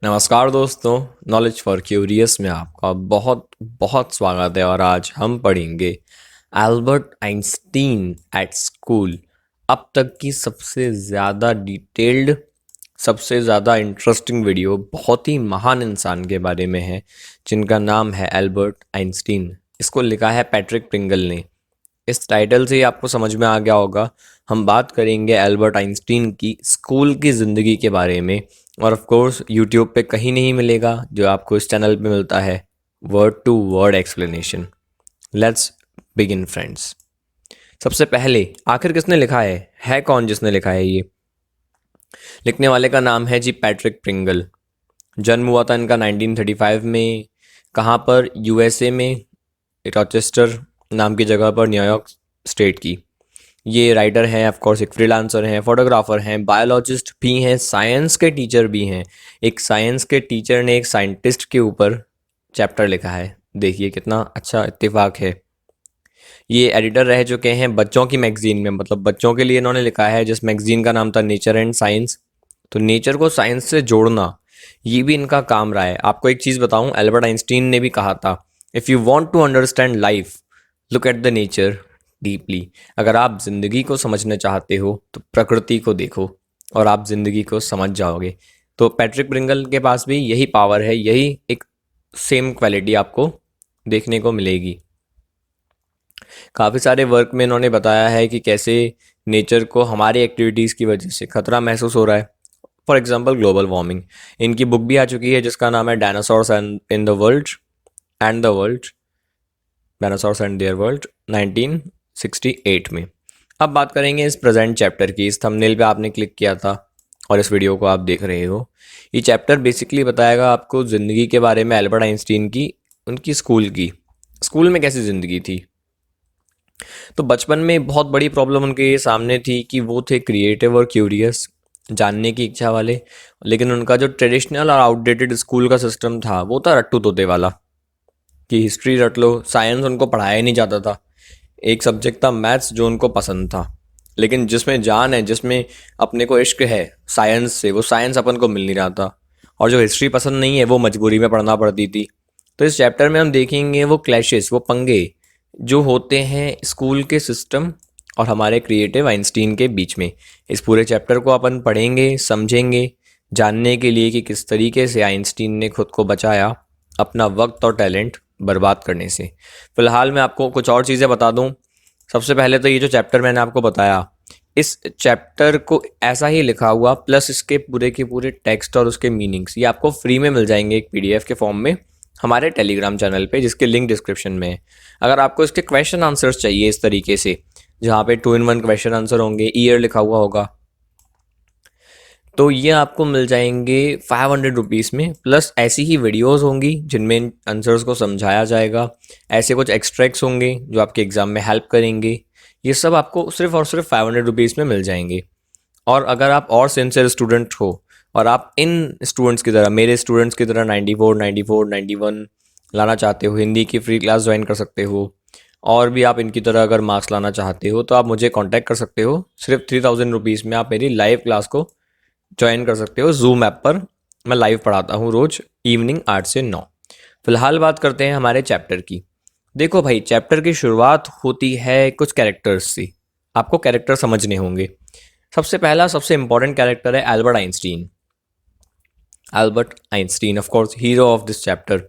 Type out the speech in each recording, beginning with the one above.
नमस्कार दोस्तों, knowledge for curious में आपका बहुत बहुत स्वागत है। और आज हम पढ़ेंगे एल्बर्ट आइंस्टीन एट स्कूल। अब तक की सबसे ज़्यादा डिटेल्ड, सबसे ज़्यादा इंटरेस्टिंग वीडियो बहुत ही महान इंसान के बारे में है जिनका नाम है एल्बर्ट आइंस्टीन। इसको लिखा है पैट्रिक प्रिंगल ने। इस टाइटल से ही आपको समझ में आ गया होगा, हम बात करेंगे एल्बर्ट आइंस्टीन की स्कूल की ज़िंदगी के बारे में। और ऑफ कोर्स यूट्यूब पे कहीं नहीं मिलेगा जो आपको इस चैनल पे मिलता है, word to word explanation. Let's begin friends. सबसे पहले आखिर किसने लिखा है कौन जिसने लिखा है ये? लिखने वाले का नाम है जी पैट्रिक प्रिंगल। जन्म हुआ था इनका 1935 में। कहाँ पर? यूएसए में, रॉचेस्टर नाम की जगह पर, न्यूयॉर्क स्टेट की। ये राइटर हैं, ऑफ कोर्स एक फ्रीलांसर हैं, फोटोग्राफर हैं, बायोलॉजिस्ट भी हैं, साइंस के टीचर भी हैं। एक साइंस के टीचर ने एक साइंटिस्ट के ऊपर चैप्टर लिखा है। देखिए कितना अच्छा इत्तेफाक है। ये एडिटर रह चुके हैं बच्चों की मैगजीन में, मतलब बच्चों के लिए इन्होंने लिखा है, जिस मैगजीन का नाम था नेचर एंड साइंस। तो नेचर को साइंस से जोड़ना ये भी इनका काम रहा है। आपको एक चीज़ बताऊं, एल्बर्ट आइंस्टीन ने भी कहा था, if you want to understand life look at the nature deeply. अगर आप ज़िंदगी को समझना चाहते हो तो प्रकृति को देखो और आप ज़िंदगी को समझ जाओगे। तो पैट्रिक प्रिंगल के पास भी यही पावर है, यही एक सेम क्वालिटी आपको देखने को मिलेगी। काफ़ी सारे वर्क में इन्होंने बताया है कि कैसे नेचर को हमारी एक्टिविटीज़ की वजह से खतरा महसूस हो रहा है। For example global warming. इनकी बुक भी आ चुकी है जिसका नाम है dinosaurs and in the world and the world, dinosaurs and there world, 1968 में। अब बात करेंगे इस प्रेजेंट चैप्टर की। इस थंबनेल पे आपने क्लिक किया था और इस वीडियो को आप देख रहे हो। ये चैप्टर बेसिकली बताएगा आपको ज़िंदगी के बारे में, एल्बर्ट आइंस्टीन की, उनकी स्कूल की। स्कूल में कैसी ज़िंदगी थी। तो बचपन में बहुत बड़ी प्रॉब्लम उनके सामने थी कि वो थे क्रिएटिव और क्यूरियस, जानने की इच्छा वाले। लेकिन उनका जो ट्रेडिशनल और आउटडेटेड स्कूल का सिस्टम था वो था रट्टू तोते वाला, कि हिस्ट्री रट लो, साइंस उनको पढ़ाया ही नहीं जाता था। एक सब्जेक्ट था मैथ्स जो उनको पसंद था, लेकिन जिसमें जान है, जिसमें अपने को इश्क है साइंस से, वो साइंस अपन को मिल नहीं रहा था। और जो हिस्ट्री पसंद नहीं है वो मजबूरी में पढ़ना पड़ती थी। तो इस चैप्टर में हम देखेंगे वो क्लैशेस, वो पंगे जो होते हैं स्कूल के सिस्टम और हमारे क्रिएटिव आइंस्टीन के बीच में। इस पूरे चैप्टर को अपन पढ़ेंगे, समझेंगे, जानने के लिए कि किस तरीके से आइंस्टीन ने खुद को बचाया अपना वक्त और टैलेंट बर्बाद करने से। फिलहाल मैं आपको कुछ और चीज़ें बता दूं। सबसे पहले तो ये जो चैप्टर मैंने आपको बताया, इस चैप्टर को ऐसा ही लिखा हुआ प्लस इसके पूरे के पूरे टेक्स्ट और उसके मीनिंग्स ये आपको फ्री में मिल जाएंगे एक पीडीएफ के फॉर्म में हमारे टेलीग्राम चैनल पे, जिसके लिंक डिस्क्रिप्शन में है। अगर आपको इसके क्वेश्चन आंसर्स चाहिए इस तरीके से, जहाँ पे 2 in 1 क्वेश्चन आंसर होंगे, ईयर लिखा हुआ होगा, तो ये आपको मिल जाएंगे 500 रुपीज़ में। प्लस ऐसी ही वीडियोस होंगी जिनमें इन आंसर्स को समझाया जाएगा। ऐसे कुछ एक्सट्रैक्ट्स होंगे जो आपके एग्ज़ाम में हेल्प करेंगे। ये सब आपको सिर्फ और सिर्फ 500 रुपीज़ में मिल जाएंगे। और अगर आप और सिंसियर स्टूडेंट हो और आप इन स्टूडेंट्स की तरह, मेरे स्टूडेंट्स की तरह 94, 94, 91 लाना चाहते हो, हिंदी की फ्री क्लास ज्वाइन कर सकते हो। और भी आप इनकी तरह अगर मार्क्स लाना चाहते हो तो आप मुझे कांटेक्ट कर सकते हो। सिर्फ 3000 रुपीज़ में आप मेरी लाइव क्लास को ज्वाइन कर सकते हो जूम ऐप पर। मैं लाइव पढ़ाता हूँ रोज़ इवनिंग 8 से 9। फिलहाल बात करते हैं हमारे चैप्टर की। देखो भाई, चैप्टर की शुरुआत होती है कुछ कैरेक्टर्स से। आपको कैरेक्टर समझने होंगे। सबसे पहला, सबसे इंपॉर्टेंट कैरेक्टर है Albert Einstein. Albert Einstein of course hero of this chapter.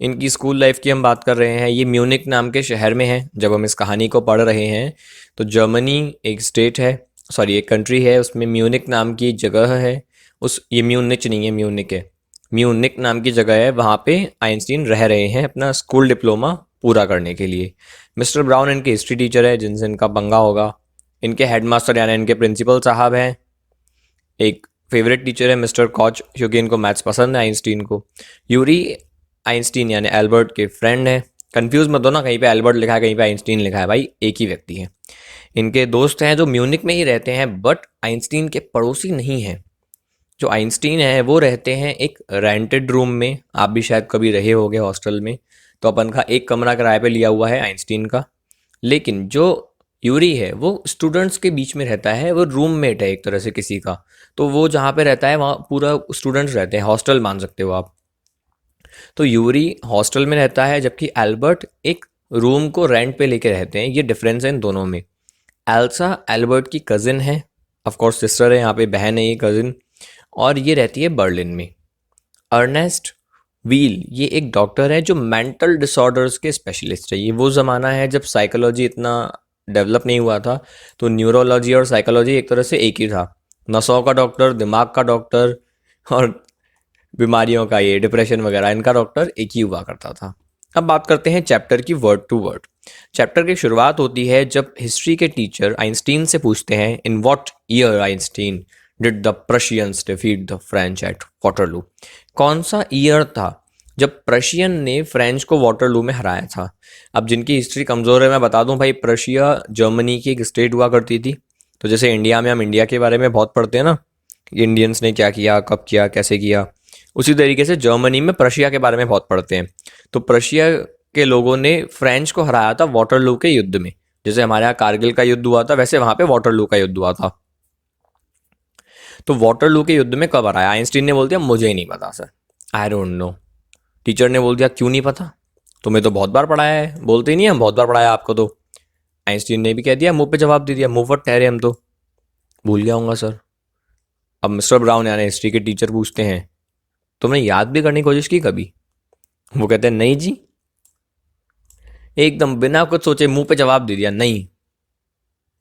इनकी स्कूल लाइफ की हम बात कर रहे हैं। ये म्यूनिक नाम के शहर में है जब हम इस कहानी को पढ़ रहे हैं। तो जर्मनी एक स्टेट है, सॉरी एक कंट्री है, उसमें म्यूनिक नाम की जगह है। उस ये म्यूनिच नहीं है, म्यूनिक है। म्यूनिक नाम की जगह है, वहाँ पे आइंस्टीन रह रहे हैं अपना स्कूल डिप्लोमा पूरा करने के लिए। मिस्टर ब्राउन इनके हिस्ट्री टीचर है जिनसे इनका पंगा होगा। इनके हेडमास्टर यानी इनके प्रिंसिपल साहब हैं। एक फेवरेट टीचर है मिस्टर कॉच, क्योंकि इनको मैथ्स पसंद है आइंस्टीन को। यूरी आइंस्टीन यानी एल्बर्ट के फ्रेंड है। कंफ्यूज मत हो ना, कहीं पे एल्बर्ट लिखा है कहीं पे आइंस्टीन लिखा है, भाई एक ही व्यक्ति है। इनके दोस्त हैं जो म्यूनिक में ही रहते हैं, बट आइंस्टीन के पड़ोसी नहीं हैं। जो आइंस्टीन है वो रहते हैं एक रेंटेड रूम में। आप भी शायद कभी रहे होगे हॉस्टल में। तो अपन का एक कमरा किराए पे लिया हुआ है आइंस्टीन का। लेकिन जो यूरी है वो स्टूडेंट्स के बीच में रहता है, वो रूममेट है एक तरह से किसी का। तो वो जहाँ पे रहता है वहाँ पूरा स्टूडेंट्स रहते हैं, हॉस्टल मान सकते हो आप। तो यूरी हॉस्टल में रहता है जबकि एल्बर्ट एक रूम को रेंट पे लेके रहते हैं। ये डिफरेंस है इन दोनों में। एल्सा एल्बर्ट की कज़िन है, ऑफ कोर्स सिस्टर है, यहाँ पे बहन है ये कज़िन, और ये रहती है बर्लिन में। अर्नेस्ट व्हील ये एक डॉक्टर है जो मेंटल डिसऑर्डर्स के स्पेशलिस्ट है। ये वो ज़माना है जब साइकोलॉजी इतना डेवलप नहीं हुआ था, तो न्यूरोलॉजी और साइकोलॉजी एक तरह से एक ही था। नसों का डॉक्टर, दिमाग का डॉक्टर और बीमारियों का, ये डिप्रेशन वगैरह, इनका डॉक्टर एक ही हुआ करता था। अब बात करते हैं चैप्टर की वर्ड टू वर्ड। चैप्टर की शुरुआत होती है जब हिस्ट्री के टीचर आइंस्टीन से पूछते हैं, in what year Einstein did the Prussians defeat the French eight Waterloo. कौन सा ईयर था जब प्रशियन ने फ्रेंच को वाटरलू में हराया था। अब जिनकी हिस्ट्री कमज़ोर है मैं बता दूं भाई, प्रशिया जर्मनी की एक स्टेट हुआ करती थी। तो जैसे इंडिया में हम इंडिया के बारे में बहुत पढ़ते हैं ना, इंडियंस ने क्या किया, कब किया, कैसे किया, उसी तरीके से जर्मनी में प्रशिया के बारे में बहुत पढ़ते हैं। तो प्रशिया के लोगों ने फ्रेंच को हराया था वाटरलू के युद्ध में। जैसे हमारे यहाँ कारगिल का युद्ध हुआ था, वैसे वहां पे वाटरलू का युद्ध हुआ था। तो वाटरलू के युद्ध में कब हराया? आइंस्टीन ने बोल दिया मुझे ही नहीं पता sir, I don't no. Teacher ने बोल दिया क्यों नहीं पता, तुम्हें तो बहुत बार पढ़ाया है। बोलते ही नहीं हम बहुत बार पढ़ाया आपको तो। आइंस्टीन ने भी कह दिया, मुंह पे जवाब दे दिया, मुंह पर ठहरे हम तो, भूल गया हूँगा सर। अब मिस्टर ब्राउन यानी हिस्ट्री के टीचर पूछते हैं, तुमने याद भी करने की कोशिश की कभी? वो कहते हैं नहीं जी, एकदम बिना कुछ सोचे मुंह पे जवाब दे दिया, नहीं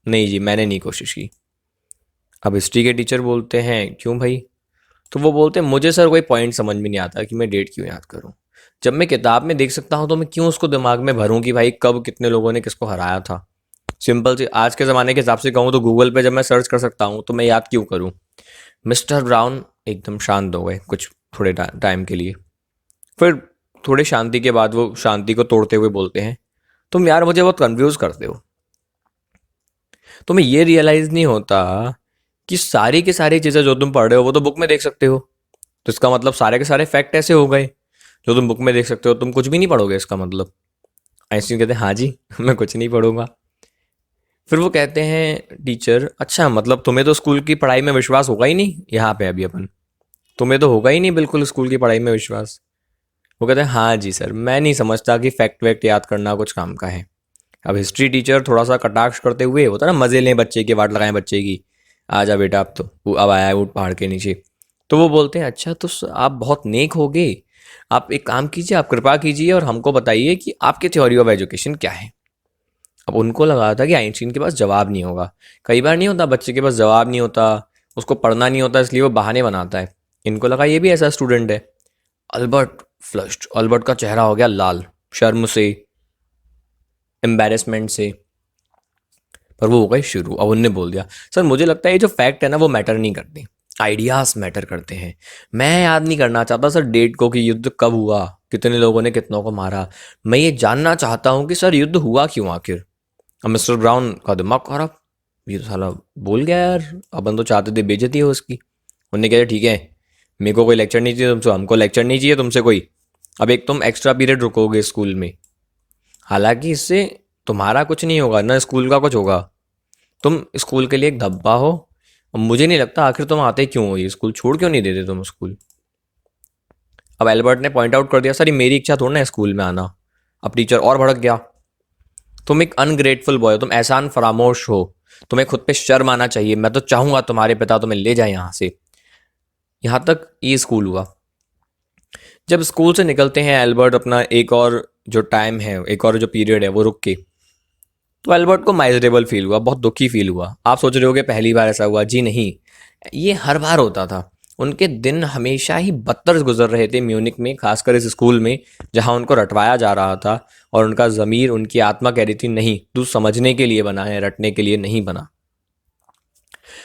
नहीं जी मैंने नहीं कोशिश की। अब हिस्ट्री के टीचर बोलते हैं क्यों भाई? तो वो बोलते हैं मुझे सर कोई पॉइंट समझ में नहीं आता कि मैं डेट क्यों याद करूं। जब मैं किताब में देख सकता हूं तो मैं क्यों उसको दिमाग में भरूं कि भाई कब कितने लोगों ने किसको हराया था। सिंपल से आज के ज़माने के हिसाब से कहूँ तो गूगल पे जब मैं सर्च कर सकता हूँ तो मैं याद क्यों करूँ। मिस्टर ब्राउन एकदम शांत हो गए कुछ थोड़े टाइम के लिए। फिर थोड़ी शांति के बाद वो शांति को तोड़ते हुए बोलते हैं, तुम यार मुझे बहुत कंफ्यूज करते हो। तुम्हें ये रियलाइज़ नहीं होता कि सारी की सारी चीज़ें जो तुम पढ़ रहे हो वो तो बुक में देख सकते हो। तो इसका मतलब सारे के सारे फैक्ट ऐसे हो गए जो तुम बुक में देख सकते हो तुम कुछ भी नहीं पढ़ोगे इसका मतलब। आइंस्टीन कहते हैं हाँ जी मैं कुछ नहीं पढ़ूंगा। फिर वो कहते हैं टीचर, अच्छा मतलब तुम्हें तो स्कूल की पढ़ाई में विश्वास होगा ही नहीं। यहाँ पे अभी अपन, तुम्हें तो होगा ही नहीं बिल्कुल स्कूल की पढ़ाई में विश्वास। वो कहते हैं हाँ जी सर, मैं नहीं समझता कि फैक्ट वैक्ट याद करना कुछ काम का है। अब हिस्ट्री टीचर थोड़ा सा कटाक्ष करते हुए, होता ना मजे लें बच्चे की, वाट लगाएं बच्चे की, आ जा बेटा अब तो वो अब आया है ऊँट पहाड़ के नीचे। तो वो बोलते हैं अच्छा तो आप बहुत नेक हो गए, आप एक काम कीजिए, आप कृपा कीजिए और हमको बताइए कि आपकी थ्योरी ऑफ एजुकेशन क्या है। अब उनको लगा था कि आइंस्टीन के पास जवाब नहीं होगा। कई बार नहीं होता बच्चे के पास जवाब नहीं होता, उसको पढ़ना नहीं होता इसलिए वो बहाने बनाता है। इनको लगा ये भी ऐसा स्टूडेंट है। अल्बर्ट फ्लश्ड, अल्बर्ट का चेहरा हो गया लाल, शर्म से, एम्बेरसमेंट से। पर वो हो गई शुरू। अब उनने बोल दिया, सर मुझे लगता है ये जो फैक्ट है ना वो मैटर नहीं करते, आइडियाज मैटर करते हैं। मैं याद नहीं करना चाहता सर डेट को कि युद्ध कब हुआ, कितने लोगों ने कितनों को मारा। मैं ये जानना चाहता हूँ कि सर युद्ध हुआ क्यों आखिर। अब मिस्टर ब्राउन का दिमाग खराब, ये तो साला बोल गया यार, अपन तो चाहते थे बेइज्जती हो उसकी। उनने कहा ठीक है, मेरे को कोई लेक्चर नहीं चाहिए तुमसे, हमको लेक्चर नहीं चाहिए तुमसे कोई। अब एक तुम एक्स्ट्रा पीरियड रुकोगे स्कूल में, हालांकि इससे तुम्हारा कुछ नहीं होगा ना स्कूल का कुछ होगा। तुम स्कूल के लिए एक धब्बा हो। अब मुझे नहीं लगता आखिर तुम आते क्यों हो, ये स्कूल छोड़ क्यों नहीं देते तुम स्कूल। अब एल्बर्ट ने पॉइंट आउट कर दिया, सर ये मेरी इच्छा थोड़ा ना है स्कूल में आना। अब टीचर और भड़क गया, तुम एक अनग्रेटफुल बॉय हो, तुम एहसान फरामोश हो, तुम्हें खुद पे शर्म आना चाहिए। मैं तो चाहूंगा तुम्हारे पिता तुम्हें ले जाए यहाँ से। यहाँ तक ये स्कूल हुआ। जब स्कूल से निकलते हैं एल्बर्ट अपना एक और जो टाइम है, एक और जो पीरियड है वो रुक के, तो एल्बर्ट को माइजरेबल फील हुआ, बहुत दुखी फील हुआ। आप सोच रहे होगे पहली बार ऐसा हुआ, जी नहीं, ये हर बार होता था। उनके दिन हमेशा ही बदतर गुजर रहे थे म्यूनिक में, खासकर इस स्कूल में जहाँ उनको रटवाया जा रहा था। और उनका ज़मीर, उनकी आत्मा कह रही थी नहीं तू समझने के लिए बना है, रटने के लिए नहीं बना।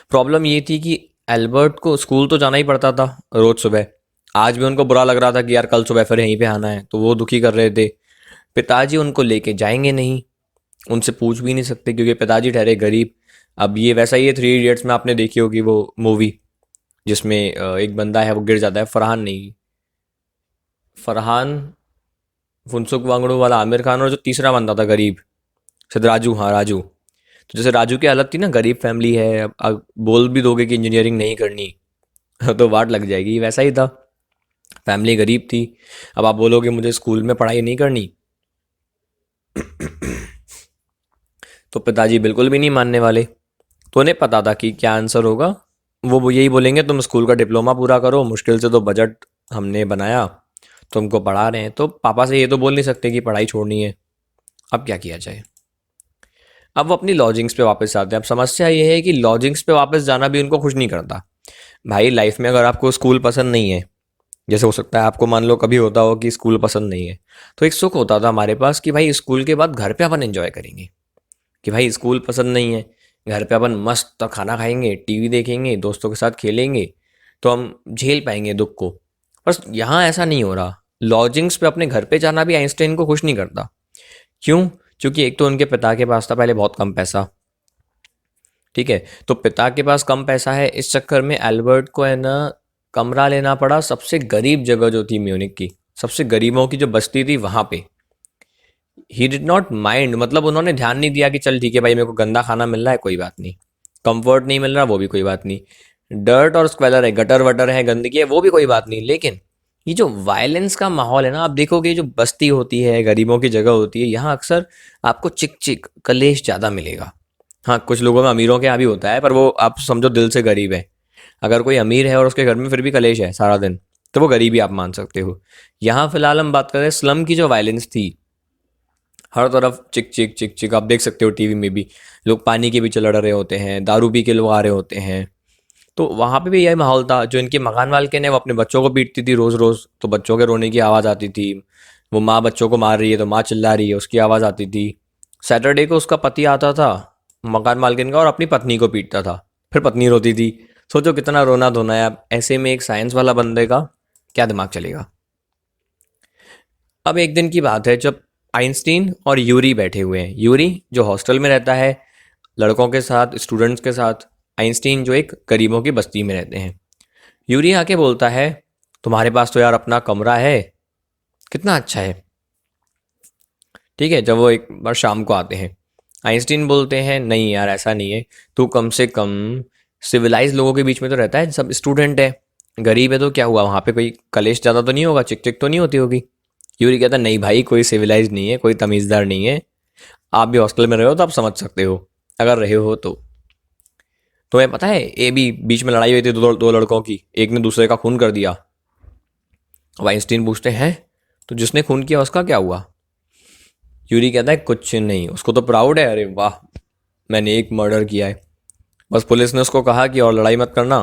प्रॉब्लम ये थी कि एल्बर्ट को स्कूल तो जाना ही पड़ता था रोज़ सुबह। आज भी उनको बुरा लग रहा था कि यार कल सुबह फिर यहीं पे आना है, तो वो दुखी कर रहे थे। पिताजी उनको लेके जाएंगे नहीं, उनसे पूछ भी नहीं सकते क्योंकि पिताजी ठहरे गरीब। अब ये वैसा ही है, 3 इडियट्स में आपने देखी होगी वो मूवी, जिसमें एक बंदा है वो गिर जाता है, फरहान नहीं, फरहान, फुनसुक वांगड़ू वाला आमिर खान, और जो तीसरा बंदा था गरीब, शायद राजू, हाँ राजू। तो जैसे राजू की हालत थी ना, गरीब फैमिली है, अब बोल भी दोगे कि इंजीनियरिंग नहीं करनी तो वाट लग जाएगी, वैसा ही था। फैमिली गरीब थी। अब आप बोलोगे मुझे स्कूल में पढ़ाई नहीं करनी तो पिताजी बिल्कुल भी नहीं मानने वाले। तो उन्हें पता था कि क्या आंसर होगा। वो यही बोलेंगे तुम स्कूल का डिप्लोमा पूरा करो, मुश्किल से तो बजट हमने बनाया, तुमको पढ़ा रहे हैं। तो पापा से ये तो बोल नहीं सकते कि पढ़ाई छोड़नी है। अब क्या किया जाए। अब वो अपनी लॉजिक्स पे वापस आते हैं। अब समस्या ये है कि लॉजिक्स पे वापस जाना भी उनको खुश नहीं करता। भाई लाइफ में अगर आपको स्कूल पसंद नहीं है, जैसे हो सकता है आपको मान लो कभी होता हो कि स्कूल पसंद नहीं है, तो एक सुख होता था हमारे पास कि भाई स्कूल के बाद घर पे अपन एंजॉय करेंगे। कि भाई स्कूल पसंद नहीं है, घर पे अपन मस्त खाना खाएंगे, टीवी देखेंगे, दोस्तों के साथ खेलेंगे, तो हम झेल पाएंगे दुख को। बस यहाँ ऐसा नहीं हो रहा। लॉजिंग्स पे अपने घर पे जाना भी आइंस्टाइन को खुश नहीं करता। क्यों? क्योंकि एक तो उनके पिता के पास था पहले बहुत कम पैसा। ठीक है, तो पिता के पास कम पैसा है, इस चक्कर में एल्बर्ट को है ना कमरा लेना पड़ा सबसे गरीब जगह जो थी म्यूनिक की, सबसे गरीबों की जो बस्ती थी वहां पे। ही डिड नॉट माइंड, मतलब उन्होंने ध्यान नहीं दिया कि चल ठीक है भाई मेरे को गंदा खाना मिल रहा है कोई बात नहीं, कंफर्ट नहीं मिल रहा वो भी कोई बात नहीं, डर्ट और स्क्वेलर है, गटर वटर है, गंदगी है, वो भी कोई बात नहीं। लेकिन ये जो वायलेंस का माहौल है ना, आप देखोगे जो बस्ती होती है, गरीबों की जगह होती है, यहाँ अक्सर आपको चिक चिक कलेश ज़्यादा मिलेगा। हाँ, कुछ लोगों में अमीरों के यहाँ भी होता है, पर वो आप समझो दिल से गरीब है। अगर कोई अमीर है और उसके घर में फिर भी कलेश है सारा दिन, तो वो गरीबी आप मान सकते हो। यहाँ फिलहाल हम बात करें स्लम की, जो वायलेंस थी, हर तरफ चिक चिक चिक चिक, आप देख सकते हो टीवी में भी लोग पानी के पीछे लड़ रहे होते हैं, दारू पी के लोग आ रहे होते हैं। तो वहाँ पे भी यही माहौल था। जो इनके मकान मालकिन है वो अपने बच्चों को पीटती थी रोज़ रोज़, तो बच्चों के रोने की आवाज़ आती थी। वो माँ बच्चों को मार रही है तो माँ चिल्ला रही है, उसकी आवाज़ आती थी। सैटरडे को उसका पति आता था मकान मालकिन का और अपनी पत्नी को पीटता था, फिर पत्नी रोती थी। सोचो कितना रोना धोना है। अब ऐसे में एक साइंस वाला बंदे का क्या दिमाग चलेगा। अब एक दिन की बात है जब आइंस्टीन और यूरी बैठे हुए हैं। यूरी जो हॉस्टल में रहता है लड़कों के साथ, स्टूडेंट्स के साथ, आइंस्टीन जो एक गरीबों की बस्ती में रहते हैं। यूरी आके बोलता है तुम्हारे पास तो यार अपना कमरा है, कितना अच्छा है। ठीक है, जब वो एक बार शाम को आते हैं, आइंस्टीन बोलते हैं नहीं यार ऐसा नहीं है, तू कम से कम सिविलाइज लोगों के बीच में तो रहता है, सब स्टूडेंट है, गरीब है तो क्या हुआ, वहाँ पे कोई कलेश ज़्यादा तो नहीं होगा, चिक चिक तो नहीं होती होगी। यूरी कहता नहीं भाई, कोई सिविलाइज नहीं है, कोई तमीज़दार नहीं है। आप भी हॉस्टल में रहे हो तो आप समझ सकते हो, अगर रहे हो तो। तुम्हें पता है ए बी बीच में लड़ाई हुई थी दो लड़कों की, एक ने दूसरे का खून कर दिया। अब आइंस्टीन पूछते हैं तो जिसने खून किया उसका क्या हुआ। यूरी कहता है कुछ नहीं, उसको तो प्राउड है, अरे वाह मैंने एक मर्डर किया है। बस पुलिस ने उसको कहा कि और लड़ाई मत करना।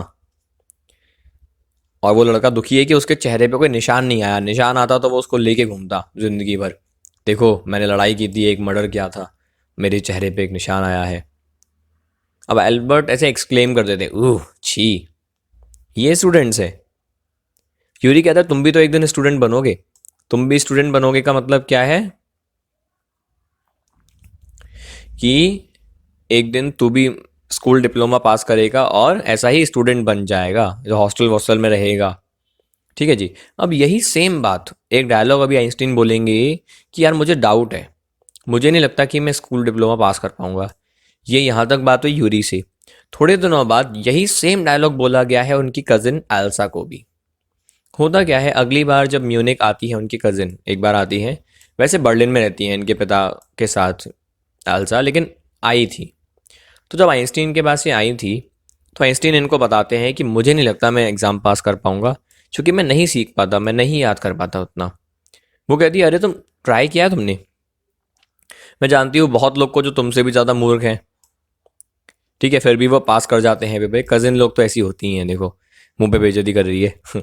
और वो लड़का दुखी है कि उसके चेहरे पे कोई निशान नहीं आया, निशान आता तो वो उसको लेके घूमता जिंदगी भर। देखो मैंने लड़ाई की थी, एक मर्डर किया था, मेरे चेहरे पे एक निशान आया है। अब एल्बर्ट ऐसे एक्सक्लेम कर देते ओह छी, ये स्टूडेंट्स है। यूरी कहता है तुम भी तो एक दिन स्टूडेंट बनोगे। तुम भी स्टूडेंट बनोगे का मतलब क्या है कि एक दिन तू भी स्कूल डिप्लोमा पास करेगा और ऐसा ही स्टूडेंट बन जाएगा जो हॉस्टल वॉस्टल में रहेगा। ठीक है जी। अब यही सेम बात, एक डायलॉग अभी आइंस्टीन बोलेंगे कि यार मुझे डाउट है, मुझे नहीं लगता कि मैं स्कूल डिप्लोमा पास कर पाऊंगा। ये यहाँ तक बात हुई यूरी से। थोड़े दिनों बाद यही सेम डायलॉग बोला गया है उनकी कजिन एल्सा को भी। होता क्या है, अगली बार जब म्यूनिक आती है उनकी कजिन, एक बार आती है, वैसे बर्लिन में रहती हैं इनके पिता के साथ एल्सा, लेकिन आई थी। तो जब आइंस्टीन के पास ये आई थी तो आइंस्टीन इनको बताते हैं कि मुझे नहीं लगता मैं एग्ज़ाम पास कर पाऊंगा, क्योंकि मैं नहीं सीख पाता, मैं नहीं याद कर पाता उतना। वो कहती है अरे तुम ट्राई किया है तुमने, मैं जानती हूँ बहुत लोग को जो तुमसे भी ज़्यादा मूर्ख हैं, ठीक है, फिर भी वो पास कर जाते हैं। बेबे कजिन लोग तो ऐसी होती हैं, देखो मुंह पे बेइज्जती कर रही है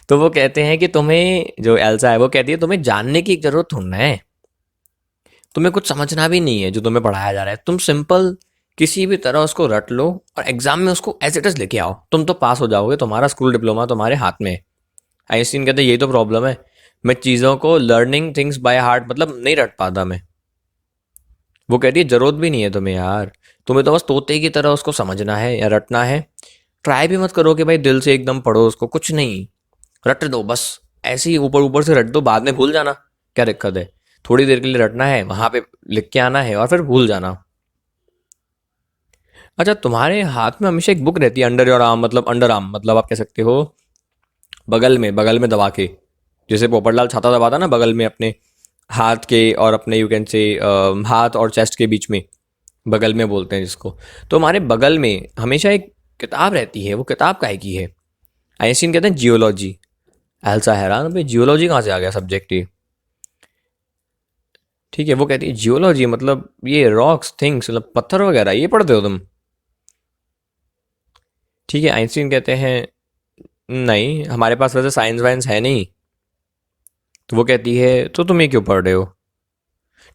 तो वो कहते हैं कि तुम्हें, जो एल्सा है वो कहती है तुम्हें जानने की जरूरत थोड़ा है, तुम्हें कुछ समझना भी नहीं है जो तुम्हें पढ़ाया जा रहा है, तुम सिंपल किसी भी तरह उसको रट लो और एग्जाम में उसको एज इट इज लेके आओ, तुम तो पास हो जाओगे, तुम्हारा स्कूल डिप्लोमा तुम्हारे हाथ में है। आइंस्टीन कहते हैं यही तो प्रॉब्लम है, मैं चीज़ों को लर्निंग थिंग्स बाय हार्ट मतलब नहीं रट पाता मैं। वो कहती है जरूरत भी नहीं है तुम्हें यार, तुम्हें तो बस तोते की तरह उसको समझना है या रटना है। ट्राई भी मत करो कि भाई दिल से एकदम पढ़ो उसको, कुछ नहीं, रट दो बस, ऐसे ही ऊपर ऊपर से रट दो, बाद में भूल जाना, क्या दिक्कत है। थोड़ी देर के लिए रटना है, वहां पे लिख के आना है और फिर भूल जाना। अच्छा, तुम्हारे हाथ में हमेशा एक बुक रहती है अंडर योर आर्म, मतलब अंडर आर्म, मतलब आप कह सकते हो बगल में दबा के, जैसे पोपटलाल छाता दबाता ना बगल में अपने हाथ के, और अपने यू कैन से हाथ और चेस्ट के बीच में, बगल में बोलते हैं जिसको। तो हमारे बगल में हमेशा एक किताब रहती है, वो किताब काहे की है? आइंस्टीन कहते हैं जियोलॉजी। एल्सा हैरान, भाई जियोलॉजी कहाँ से आ गया सब्जेक्ट ये? ठीक है, वो कहती है जियोलॉजी मतलब ये रॉक्स थिंग्स, मतलब पत्थर वगैरह ये पढ़ते हो तुम। ठीक है, आइंस्टीन कहते हैं नहीं, हमारे पास वैसे साइंस वाइंस है नहीं। तो वो कहती है तो तुम ये क्यों पढ़ रहे हो?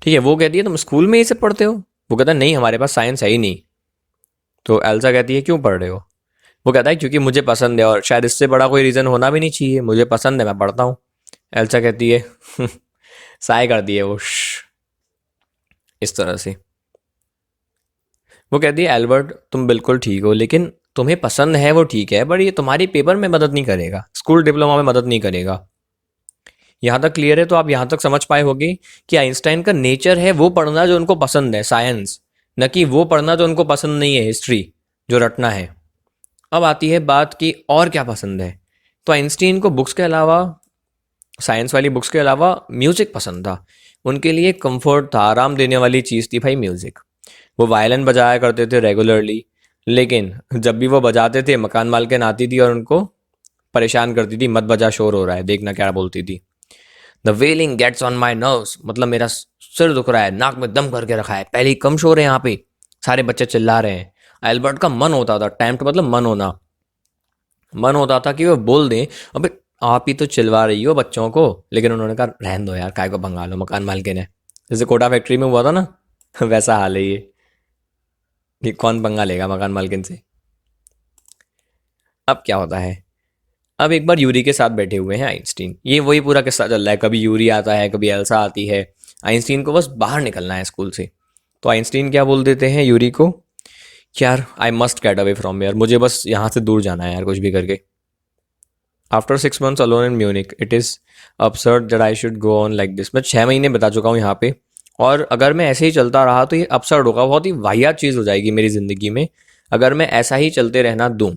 ठीक है, वो कहती है तुम स्कूल में ये सब पढ़ते हो? वो कहता है नहीं, हमारे पास साइंस है ही नहीं। तो एल्सा कहती है क्यों पढ़ रहे हो? वो कहता है क्योंकि मुझे पसंद है, और शायद इससे बड़ा कोई रीज़न होना भी नहीं चाहिए, मुझे पसंद है मैं पढ़ता हूँ। एल्सा कहती है साय कर दिए वो इस तरह से। वो कहती है एल्बर्ट तुम बिल्कुल ठीक हो, लेकिन तुम्हें पसंद है वो ठीक है, बट ये तुम्हारी पेपर में मदद नहीं करेगा, स्कूल डिप्लोमा में मदद नहीं करेगा। यहाँ तक क्लियर है? तो आप यहाँ तक समझ पाए होगे कि आइंस्टाइन का नेचर है वो पढ़ना जो उनको पसंद है, साइंस, न कि वो पढ़ना जो उनको पसंद नहीं है, हिस्ट्री, जो रटना है। अब आती है बात कि और क्या पसंद है। तो आइंस्टीन को बुक्स के अलावा, साइंस वाली बुक्स के अलावा म्यूजिक पसंद था। उनके लिए कंफर्ट था, आराम देने वाली चीज़ थी भाई म्यूजिक। वो वायलिन बजाया करते थे रेगुलरली, लेकिन जब भी वो बजाते थे मकान मालकिन आती थी और उनको परेशान करती थी, मत बजा, शोर हो रहा है, देखना क्या बोलती थी। The wailing gets on my nerves, मतलब मेरा सिर दुख रहा है, नाक में दम करके रखा है, पहले ही कम शोर है यहाँ पे, सारे बच्चे चिल्ला रहे हैं। एल्बर्ट का मन होता था, टाइम मतलब मन होना, मन होता था कि वो बोल दें अबे आप ही तो चिल्वा रही हो बच्चों को, लेकिन उन्होंने कहा रहन दो यार, काय को भंगा लो, मकान मालकिन है। जैसे कोटा फैक्ट्री में हुआ था ना वैसा हाल है ये, कि कौन पंगा लेगा मकान मालकिन से। अब क्या होता है, अब एक बार यूरी के साथ बैठे हुए हैं आइंस्टीन, ये वही पूरा किस्सा चल रहा है, कभी यूरी आता है, कभी एल्सा आती है। आइंस्टीन को बस बाहर निकलना है स्कूल से। तो आइंस्टीन क्या बोल देते हैं यूरी को कि यार I must get away from यार, मुझे बस यहाँ से दूर जाना है यार, कुछ भी करके। After 6 months alone in Munich it is absurd that I should go on like this. मैं 6 महीने बता चुका हूँ यहाँ पे, और अगर मैं ऐसे ही चलता रहा तो ये absurd होगा, बहुत ही वाहियात चीज़ हो जाएगी मेरी ज़िंदगी में अगर मैं ऐसा ही चलते रहना दूँ।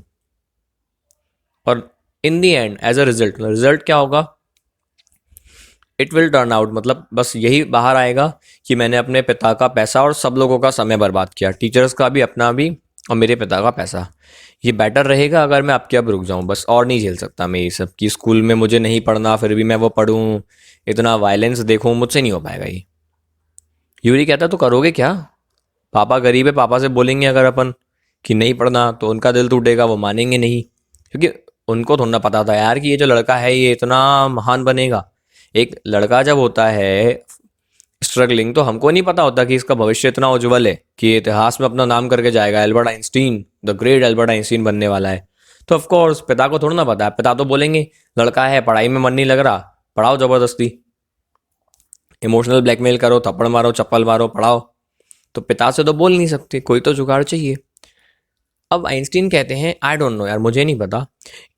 और in the end as a result, result क्या होगा? इट विल टर्न आउट, मतलब बस यही बाहर आएगा कि मैंने अपने पिता का पैसा और सब लोगों का समय बर्बाद किया, टीचर्स का भी, अपना भी, और मेरे पिता का पैसा। ये बेटर रहेगा अगर मैं आपके अब रुक जाऊं, बस और नहीं झेल सकता मैं ये सब, कि स्कूल में मुझे नहीं पढ़ना फिर भी मैं वो पढ़ूं, इतना वायलेंस देखूं, मुझसे नहीं हो पाएगा ये। यूरी कहता तो करोगे क्या? पापा गरीब है, पापा से बोलेंगे अगर अपन कि नहीं पढ़ना तो उनका दिल टूटेगा, वो मानेंगे नहीं, क्योंकि उनको थोड़ा पता था यार कि ये जो लड़का है ये इतना महान बनेगा। एक लड़का जब होता है स्ट्रगलिंग, तो हमको नहीं पता होता कि इसका भविष्य इतना उज्जवल है कि ये इतिहास में अपना नाम करके जाएगा, Albert Einstein, the great Albert Einstein बनने वाला है। तो ऑफकोर्स पिता को थोड़ा ना पता है, पिता तो बोलेंगे लड़का है, पढ़ाई में मन नहीं लग रहा, पढ़ाओ ज़बरदस्ती, इमोशनल ब्लैकमेल करो, थप्पड़ मारो, चप्पल मारो, पढ़ाओ। तो पिता से तो बोल नहीं सकते, कोई तो जुगाड़ चाहिए। अब आइंस्टीन कहते हैं आई डोंट नो यार, मुझे नहीं पता,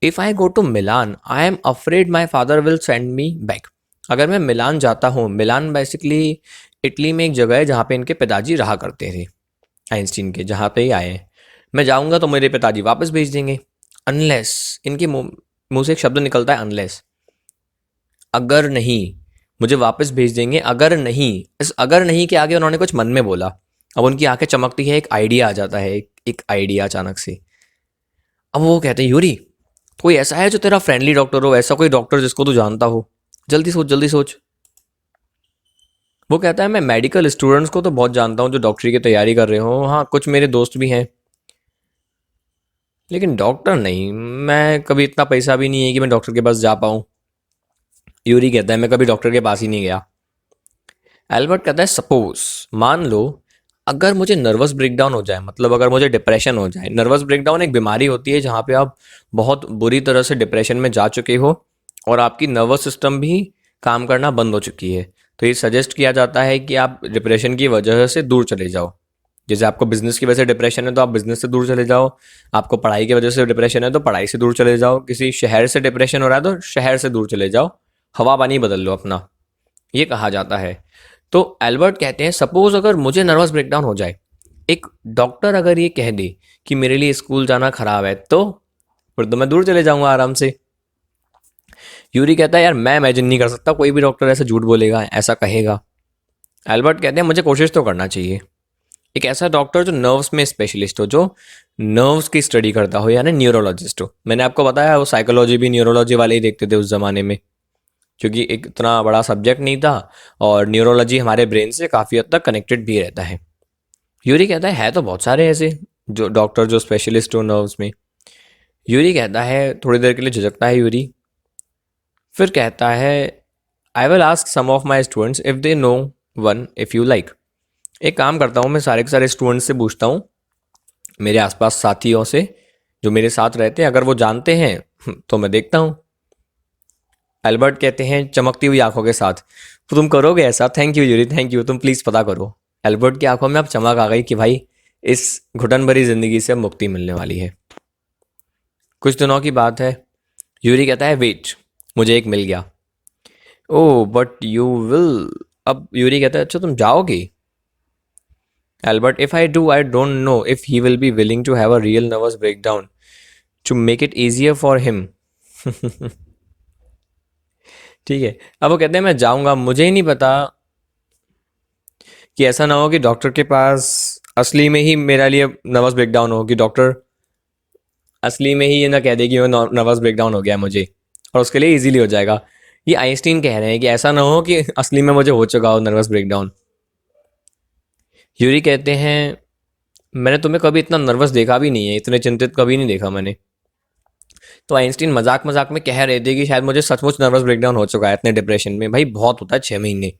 if I go to Milan I am afraid my father will send me back. अगर मैं मिलान जाता हूँ, मिलान बेसिकली इटली में एक जगह है जहाँ पे इनके पिताजी रहा करते थे, आइंस्टीन के, जहाँ पे ही आए हैं। मैं जाऊँगा तो मेरे पिताजी वापस भेज देंगे, अनलेस, इनके मुंह से एक शब्द निकलता है अनलेस, अगर नहीं, मुझे वापस भेज देंगे अगर नहीं। इस अगर नहीं के आगे उन्होंने कुछ मन में बोला। अब उनकी आंखें चमकती है, एक आइडिया आ जाता है, एक आइडिया अचानक से। अब वो कहते हैं यूरी, कोई ऐसा है जो तेरा फ्रेंडली डॉक्टर हो, ऐसा कोई डॉक्टर जिसको तू जानता हो, जल्दी सोच जल्दी सोच। वो कहता है मैं मेडिकल स्टूडेंट्स को तो बहुत जानता हूँ जो डॉक्टरी की तैयारी कर रहे हो, हाँ कुछ मेरे दोस्त भी हैं, लेकिन डॉक्टर नहीं, मैं कभी इतना पैसा भी नहीं है कि मैं डॉक्टर के पास जा पाऊँ। यूरी कहता है मैं कभी डॉक्टर के पास ही नहीं गया। एल्बर्ट कहता है सपोज, मान लो अगर मुझे नर्वस ब्रेकडाउन हो जाए, मतलब अगर मुझे डिप्रेशन हो जाए। नर्वस ब्रेकडाउन एक बीमारी होती है जहाँ पे आप बहुत बुरी तरह से डिप्रेशन में जा चुके हो और आपकी नर्वस सिस्टम भी काम करना बंद हो चुकी है। तो ये सजेस्ट किया जाता है कि आप डिप्रेशन की वजह से दूर चले जाओ। जैसे आपको बिजनेस की वजह से डिप्रेशन है तो आप बिजनेस से दूर चले जाओ, आपको पढ़ाई की वजह से डिप्रेशन है तो पढ़ाई से दूर चले जाओ, किसी शहर से डिप्रेशन हो रहा है तो शहर से दूर चले जाओ, हवा पानी बदल लो अपना, ये कहा जाता है। तो एल्बर्ट कहते हैं सपोज अगर मुझे नर्वस ब्रेकडाउन हो जाए, एक डॉक्टर अगर ये कह दे कि मेरे लिए स्कूल जाना खराब है, तो फिर तो मैं दूर चले जाऊंगा आराम से। यूरी कहता है यार मैं इमेजिन नहीं कर सकता कोई भी डॉक्टर ऐसे झूठ बोलेगा, ऐसा कहेगा। एल्बर्ट कहते हैं मुझे कोशिश तो करना चाहिए। एक ऐसा डॉक्टर जो नर्व्स में स्पेशलिस्ट हो, जो नर्व्स की स्टडी करता हो, यानी न्यूरोलॉजिस्ट हो। मैंने आपको बताया वो साइकोलॉजी भी न्यूरोलॉजी वाले ही देखते थे उस ज़माने में, क्योंकि एक इतना बड़ा सब्जेक्ट नहीं था और न्यूरोलॉजी हमारे ब्रेन से काफ़ी हद तक कनेक्टेड भी रहता है। यूरी कहता है तो बहुत सारे ऐसे जो डॉक्टर जो स्पेशलिस्ट हो नर्व्स में। यूरी कहता है, थोड़ी देर के लिए झिझकता है यूरी, फिर कहता है I will ask some of my students if they know one if you like. एक काम करता हूँ, मैं सारे के सारे स्टूडेंट्स से पूछता हूँ, मेरे आसपास साथियों से जो मेरे साथ रहते हैं, अगर वो जानते हैं तो मैं देखता हूँ। एल्बर्ट कहते हैं चमकती हुई आंखों के साथ, तो तुम करोगे ऐसा? Thank you Yuri, thank you, तुम प्लीज़ पता करो। एल्बर्ट की आंखों में अब चमक आ गई कि भाई इस घुटन भरी जिंदगी से अब मुक्ति मिलने वाली है। कुछ दिनों की बात है। यूरी कहता है वेट, मुझे एक मिल गया। Oh but you will. अब यूरी कहता है अच्छा तुम जाओगे? Albert if I do I don't know if he will be willing to have a real nervous breakdown to make it easier for him. ठीक है, अब वो कहते हैं मैं जाऊंगा, मुझे ही नहीं पता कि ऐसा ना हो कि डॉक्टर के पास असली में ही मेरा लिए नर्वस ब्रेकडाउन हो, कि डॉक्टर असली में ही ये ना कह दे कि नर्वस ब्रेकडाउन हो गया मुझे, और उसके लिए इजीली हो जाएगा। ये आइंस्टीन कह रहे हैं कि ऐसा ना हो कि असली में मुझे हो चुका हो नर्वस ब्रेकडाउन। यूरी कहते हैं मैंने तुम्हें कभी इतना नर्वस देखा भी नहीं है, इतने चिंतित कभी नहीं देखा मैंने। तो आइंस्टीन मजाक मजाक में कह रहे थे कि शायद मुझे सचमुच नर्वस ब्रेकडाउन हो चुका है इतने डिप्रेशन में। भाई बहुत होता है 6 महीने,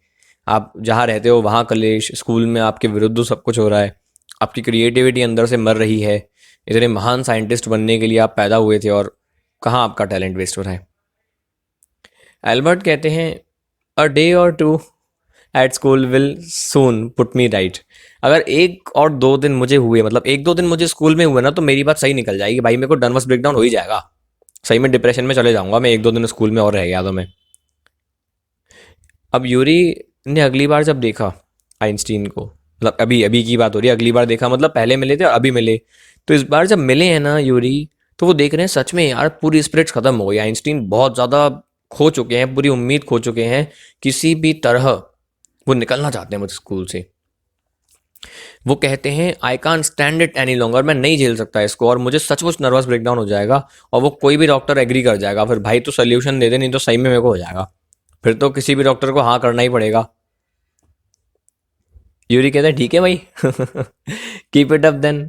आप जहाँ रहते हो वहाँ कलेश, स्कूल में आपके विरुद्ध सब कुछ हो रहा है, आपकी क्रिएटिविटी अंदर से मर रही है, इतने महान साइंटिस्ट बनने के लिए आप पैदा हुए थे और कहाँ आपका टैलेंट वेस्ट हो रहा है। एल्बर्ट कहते हैं a day or two at school will soon put me right. अगर 1 और 2 दिन मुझे हुए, मतलब 1-2 दिन मुझे स्कूल में हुए ना, तो मेरी बात सही निकल जाएगी भाई, मेरे को नर्वस ब्रेकडाउन हो ही जाएगा, सही में डिप्रेशन में चले जाऊंगा मैं 1-2 दिन स्कूल में और रह गया तो मैं। अब यूरी ने अगली बार जब देखा आइंस्टीन को, मतलब अभी अभी की बात हो रही है, अगली बार देखा मतलब पहले मिले थे और अभी मिले, तो इस बार जब मिले हैं ना यूरी, तो वो देख रहे हैं सच में यार पूरी स्पिरिट्स खत्म हो गई, आइंस्टीन बहुत ज़्यादा खो चुके हैं, पूरी उम्मीद खो चुके हैं, किसी भी तरह वो निकलना चाहते हैं मुझे स्कूल से। वो कहते हैं I can't stand it any longer, मैं नहीं झेल सकता इसको और मुझे सचमुच नर्वस ब्रेकडाउन हो जाएगा। और वो कोई भी डॉक्टर एग्री कर जाएगा, फिर भाई तो सोल्यूशन दे दे, नहीं तो सही में मेरे को हो जाएगा, फिर तो किसी भी डॉक्टर को हाँ करना ही पड़ेगा। यूरी कहता है ठीक है भाई कीप इट अप देन,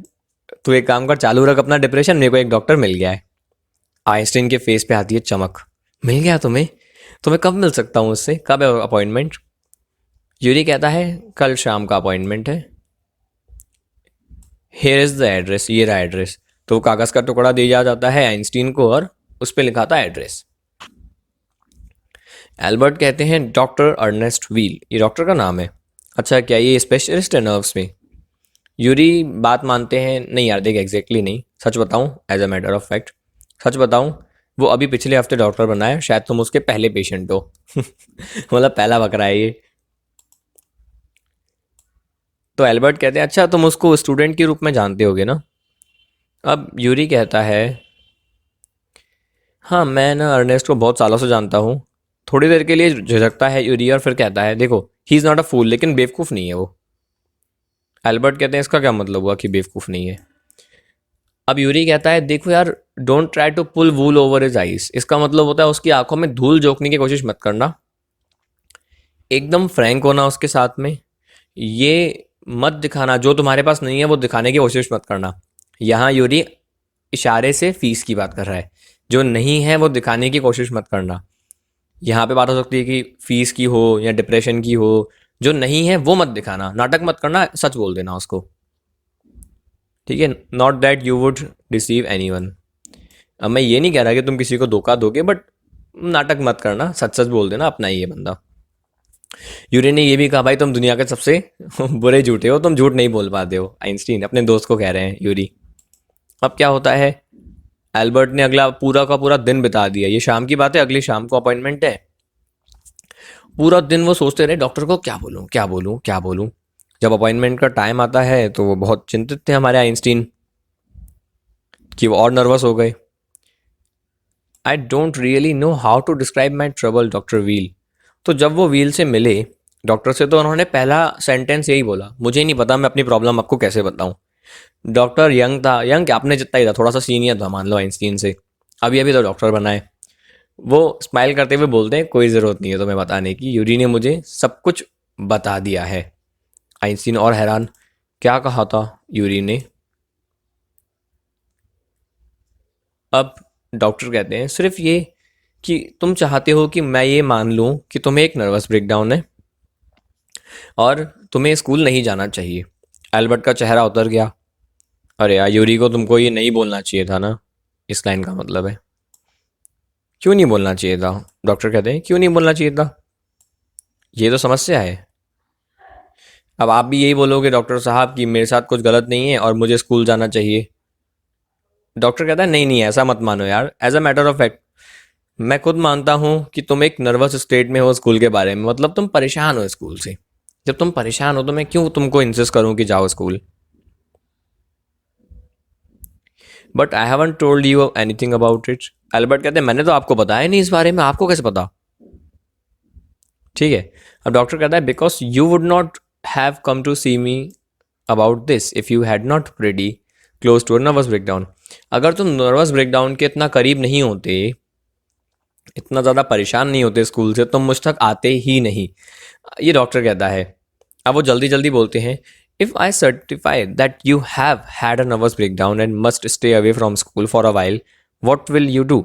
तू एक काम कर, चालू रख अपना डिप्रेशन, मेरे को एक डॉक्टर मिल गया है। आइंस्टीन के फेस पे आती है चमक, मिल गया तुम्हें? तुम्हें कब मिल सकता हूँ उससे, कब है अपॉइंटमेंट? यूरी कहता है कल शाम का अपॉइंटमेंट है, हेयर इज द एड्रेस, ये रहा एड्रेस। तो वो कागज़ का टुकड़ा दिया जाता है आइंस्टीन को और उस पर लिखा था एड्रेस। एल्बर्ट कहते हैं डॉक्टर अर्नेस्ट व्हील, ये डॉक्टर का नाम है? अच्छा क्या ये स्पेशलिस्ट है नर्व्स में? यूरी बात मानते हैं नहीं यार देख एग्जैक्टली नहीं, सच बताऊं as a matter of fact, सच बताऊं वो अभी पिछले हफ्ते डॉक्टर बना है, शायद तुम उसके पहले पेशेंट हो मतलब पहला बकरा है ये। तो एल्बर्ट कहते हैं अच्छा तुम उसको स्टूडेंट के रूप में जानते होगे ना? अब यूरी कहता है हाँ मैं ना अर्नेस्ट को बहुत सालों से जानता हूँ। थोड़ी देर के लिए झिझकता है यूरी और फिर कहता है देखो ही इज़ नॉट अ फूल, लेकिन बेवकूफ़ नहीं है वो। एल्बर्ट कहते हैं इसका क्या मतलब हुआ कि बेवकूफ़ नहीं है? अब यूरी कहता है देखो यार don't try to pull wool over his eyes, इसका मतलब होता है उसकी आंखों में धूल झोंकने की कोशिश मत करना, एकदम फ्रैंक होना उसके साथ में, ये मत दिखाना जो तुम्हारे पास नहीं है वो दिखाने की कोशिश मत करना। यहाँ यूरी इशारे से फीस की बात कर रहा है, जो नहीं है वो दिखाने की कोशिश मत करना। यहाँ पे बात हो सकती है कि फीस की हो या डिप्रेशन की हो, जो नहीं है वो मत दिखाना, नाटक मत करना, सच बोल देना उसको, ठीक है? Not that you would receive any one. अब मैं ये नहीं कह रहा कि तुम किसी को धोखा दोगे, बट नाटक मत करना, सच सच बोल देना, अपना ही ये बंदा। यूरी ने ये भी कहा भाई तुम दुनिया के सबसे बुरे झूठे हो, तुम झूठ नहीं बोल पाते हो। आइंस्टीन अपने दोस्त को कह रहे हैं यूरी। अब क्या होता है, एल्बर्ट ने अगला पूरा का पूरा दिन बिता दिया, ये शाम की बात है, अगली शाम को अपॉइंटमेंट है। पूरा दिन वो सोचते रहे डॉक्टर को क्या बोलूँ क्या बोलूँ क्या बोलूँ। जब अपॉइंटमेंट का टाइम आता है तो वो बहुत चिंतित थे हमारे आइंस्टीन कि वो और नर्वस हो गए। I don't really know how to describe my trouble doctor Wheel. तो जब वो व्हील से मिले डॉक्टर से, तो उन्होंने पहला सेंटेंस यही बोला, मुझे नहीं पता मैं अपनी प्रॉब्लम आपको कैसे बताऊं। डॉक्टर यंग था, यंग क्या अपने जितना ही था, थोड़ा सा सीनियर था मान लो आइंस्टीन से, अभी अभी तो डॉक्टर बना है। वो स्माइल करते हुए बोलते हैं कोई ज़रूरत नहीं है तुम्हें बताने की, यूरी ने मुझे सब कुछ बता दिया है। आइंस्टीन और हैरान, क्या कहा था यूरी ने? अब डॉक्टर कहते हैं सिर्फ ये कि तुम चाहते हो कि मैं ये मान लूं कि तुम्हें एक नर्वस ब्रेकडाउन है और तुम्हें स्कूल नहीं जाना चाहिए। एल्बर्ट का चेहरा उतर गया। अरे यार यूरी को तुमको ये नहीं बोलना चाहिए था ना, इस लाइन का मतलब है। क्यों नहीं बोलना चाहिए था? डॉक्टर कहते हैं क्यों नहीं बोलना चाहिए था, ये तो समस्या है। अब आप भी यही बोलोगे डॉक्टर साहब कि मेरे साथ कुछ गलत नहीं है और मुझे स्कूल जाना चाहिए। डॉक्टर कहता है नहीं नहीं ऐसा मत मानो यार, as a matter of fact मैं खुद मानता हूँ कि तुम एक नर्वस स्टेट में हो स्कूल के बारे में, मतलब तुम परेशान हो स्कूल से। जब तुम परेशान हो तो मैं क्यों तुमको इंसिस्ट करूँ कि जाओ school? But I haven't told you anything about it. Albert कहते हैं मैंने तो आपको बताया नहीं इस बारे में, आपको कैसे पता? ठीक है। अब डॉक्टर कहता है because you would not have come to see me about this if you had not pretty close to a nervous breakdown. अगर तुम नर्वस ब्रेकडाउन के इतना करीब नहीं होते, इतना ज़्यादा परेशान नहीं होते स्कूल से, तुम मुझ तक आते ही नहीं, ये डॉक्टर कहता है। अब वो जल्दी जल्दी बोलते हैं if I certify that you have had a nervous breakdown and must stay away from school for a while, what will you do?